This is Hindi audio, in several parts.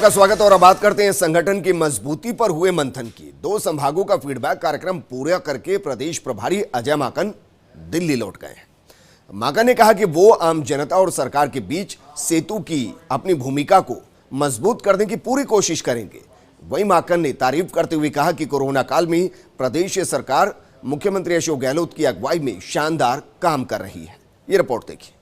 का स्वागत। और अब बात करते हैं संगठन की मजबूती पर हुए मंथन की। 2 संभागों का फीडबैक कार्यक्रम पूरा करके प्रदेश प्रभारी अजय माकन दिल्ली लौट गए। माकन ने कहा कि वो आम जनता और सरकार के बीच सेतु की अपनी भूमिका को मजबूत करने की पूरी कोशिश करेंगे। वहीं माकन ने तारीफ करते हुए कहा कि कोरोना काल में प्रदेश सरकार मुख्यमंत्री अशोक गहलोत की अगुवाई में शानदार काम कर रही है। ये रिपोर्ट देखिए।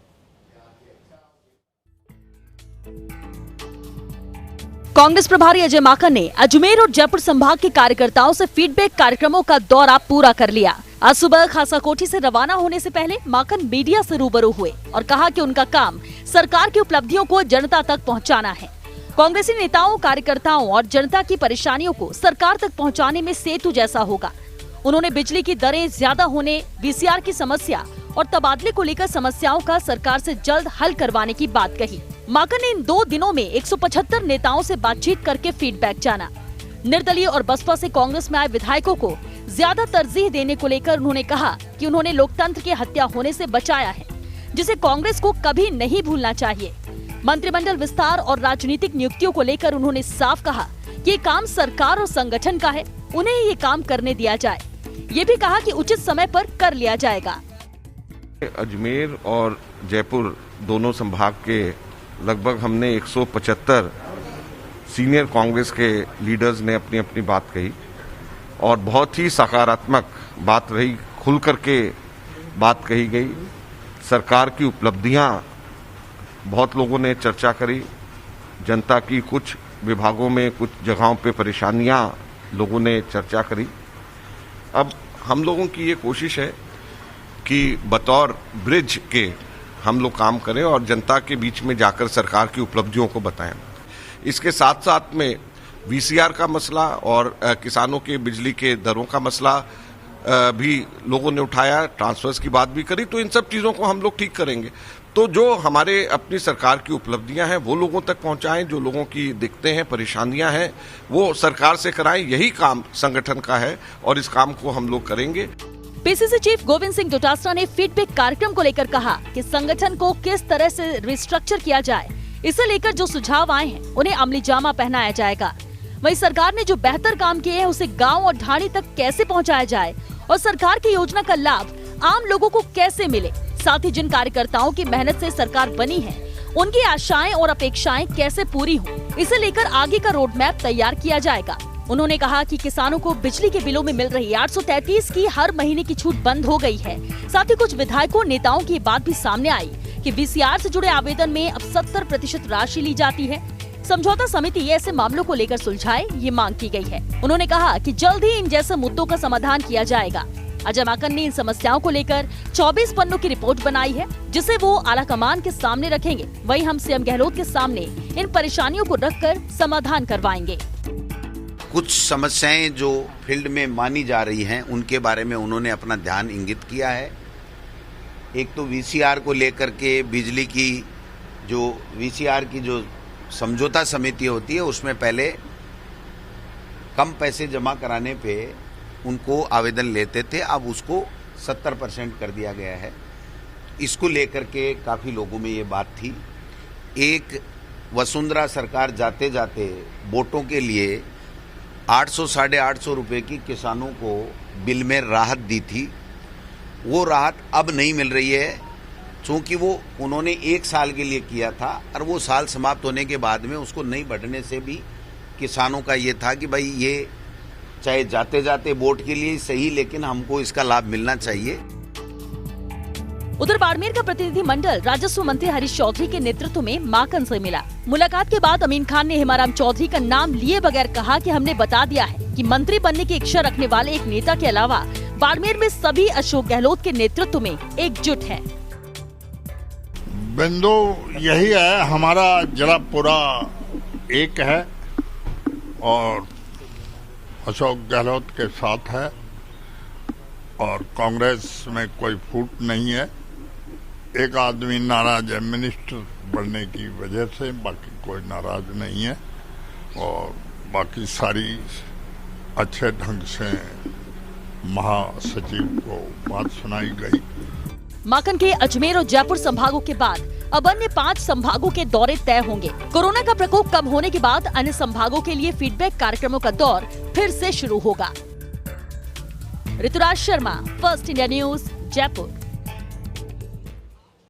कांग्रेस प्रभारी अजय माकन ने अजमेर और जयपुर संभाग के कार्यकर्ताओं से फीडबैक कार्यक्रमों का दौरा पूरा कर लिया। आज सुबह खासाकोठी से रवाना होने से पहले माकन मीडिया से रूबरू हुए और कहा कि उनका काम सरकार की उपलब्धियों को जनता तक पहुंचाना है। कांग्रेसी नेताओं, कार्यकर्ताओं और जनता की परेशानियों को सरकार तक पहुंचाने में सेतु जैसा होगा। उन्होंने बिजली की दरें ज्यादा होने, वीसीआर की समस्या और तबादले को लेकर समस्याओं का सरकार से जल्द हल करवाने की बात कही। माकन ने इन 2 दिनों में 175 नेताओं से बातचीत करके फीडबैक जाना। निर्दलीय और बसपा से कांग्रेस में आए विधायकों को ज्यादा तरजीह देने को लेकर उन्होंने कहा कि उन्होंने लोकतंत्र की हत्या होने से बचाया है, जिसे कांग्रेस को कभी नहीं भूलना चाहिए। मंत्रिमंडल विस्तार और राजनीतिक नियुक्तियों को लेकर उन्होंने साफ कहा कि ये काम सरकार और संगठन का है, उन्हें ये काम करने दिया जाए। ये भी कहा कि उचित समय पर कर लिया जाएगा। अजमेर और जयपुर दोनों संभाग के लगभग हमने 175 सीनियर कांग्रेस के लीडर्स ने अपनी अपनी बात कही और बहुत ही सकारात्मक बात रही। खुल करके बात कही गई। सरकार की उपलब्धियां बहुत लोगों ने चर्चा करी। जनता की कुछ विभागों में कुछ जगहों पे परेशानियां लोगों ने चर्चा करी। अब हम लोगों की ये कोशिश है कि बतौर ब्रिज के हम लोग काम करें और जनता के बीच में जाकर सरकार की उपलब्धियों को बताएं। इसके साथ साथ में वीसीआर का मसला और किसानों के बिजली के दरों का मसला भी लोगों ने उठाया, ट्रांसफर्स की बात भी करी। तो इन सब चीज़ों को हम लोग ठीक करेंगे। तो जो हमारे अपनी सरकार की उपलब्धियां हैं वो लोगों तक पहुंचाएं, जो लोगों की दिक्कतें हैं, परेशानियां हैं वो सरकार से कराएं। यही काम संगठन का है और इस काम को हम लोग करेंगे। पीसीसी चीफ गोविंद सिंह डोटासरा ने फीडबैक कार्यक्रम को लेकर कहा कि संगठन को किस तरह से रिस्ट्रक्चर किया जाए, इसे लेकर जो सुझाव आए हैं उन्हें अमली जामा पहनाया जाएगा। वहीं सरकार ने जो बेहतर काम किए हैं उसे गांव और ढाणी तक कैसे पहुंचाया जाए और सरकार की योजना का लाभ आम लोगों को कैसे मिले, साथ ही जिन कार्यकर्ताओं की मेहनत से सरकार बनी है उनकी आशाएं और अपेक्षाएं कैसे पूरी हों, इसे लेकर आगे का रोड मैप तैयार किया जाएगा। उन्होंने कहा कि किसानों को बिजली के बिलों में मिल रही 833 की हर महीने की छूट बंद हो गई है। साथ ही कुछ विधायकों, नेताओं की बात भी सामने आई कि वीसीआर से जुड़े आवेदन में अब 70% राशि ली जाती है। समझौता समिति ऐसे मामलों को लेकर सुलझाए, ये मांग की गई है। उन्होंने कहा कि जल्द ही इन जैसे मुद्दों का समाधान किया जाएगा। अजय माकन ने इन समस्याओं को लेकर 24 पन्नों की रिपोर्ट बनाई है, जिसे वो आलाकमान के सामने रखेंगे। वहीं हम सीएम गहलोत के सामने इन परेशानियों को रखकर समाधान करवाएंगे। कुछ समस्याएं जो फील्ड में मानी जा रही हैं उनके बारे में उन्होंने अपना ध्यान इंगित किया है। एक तो वीसीआर को लेकर के बिजली की जो वीसीआर की जो समझौता समिति होती है उसमें पहले कम पैसे जमा कराने पे उनको आवेदन लेते थे, अब उसको 70% कर दिया गया है। इसको लेकर के काफ़ी लोगों में ये बात थी। एक वसुंधरा सरकार जाते जाते वोटों के लिए 800 साढ़े 800 रुपये की किसानों को बिल में राहत दी थी। वो राहत अब नहीं मिल रही है, चूँकि वो उन्होंने 1 साल के लिए किया था और वो साल समाप्त होने के बाद में उसको नहीं बढ़ने से भी किसानों का ये था कि भाई ये चाहे जाते जाते वोट के लिए सही, लेकिन हमको इसका लाभ मिलना चाहिए। उधर बाड़मेर का प्रतिनिधि मंडल राजस्व मंत्री हरीश चौधरी के नेतृत्व में माकन से मिला। मुलाकात के बाद अमीन खान ने हेमाराम चौधरी का नाम लिए बगैर कहा कि हमने बता दिया है कि मंत्री बनने की इच्छा रखने वाले एक नेता के अलावा बाड़मेर में सभी अशोक गहलोत के नेतृत्व में एकजुट है। बिंदु यही है, हमारा जिला पूरा एक है और अशोक गहलोत के साथ है और कांग्रेस में कोई फूट नहीं है। एक आदमी नाराज है मिनिस्टर बनने की वजह से, बाकी कोई नाराज नहीं है और बाकी सारी अच्छे ढंग से महासचिव को बात सुनाई गई। माकन के अजमेर और जयपुर संभागों के बाद अब अन्य 5 संभागों के दौरे तय होंगे। कोरोना का प्रकोप कम होने के बाद अन्य संभागों के लिए फीडबैक कार्यक्रमों का दौर फिर से शुरू होगा। Rituraj Sharma, first India news, Jaipur.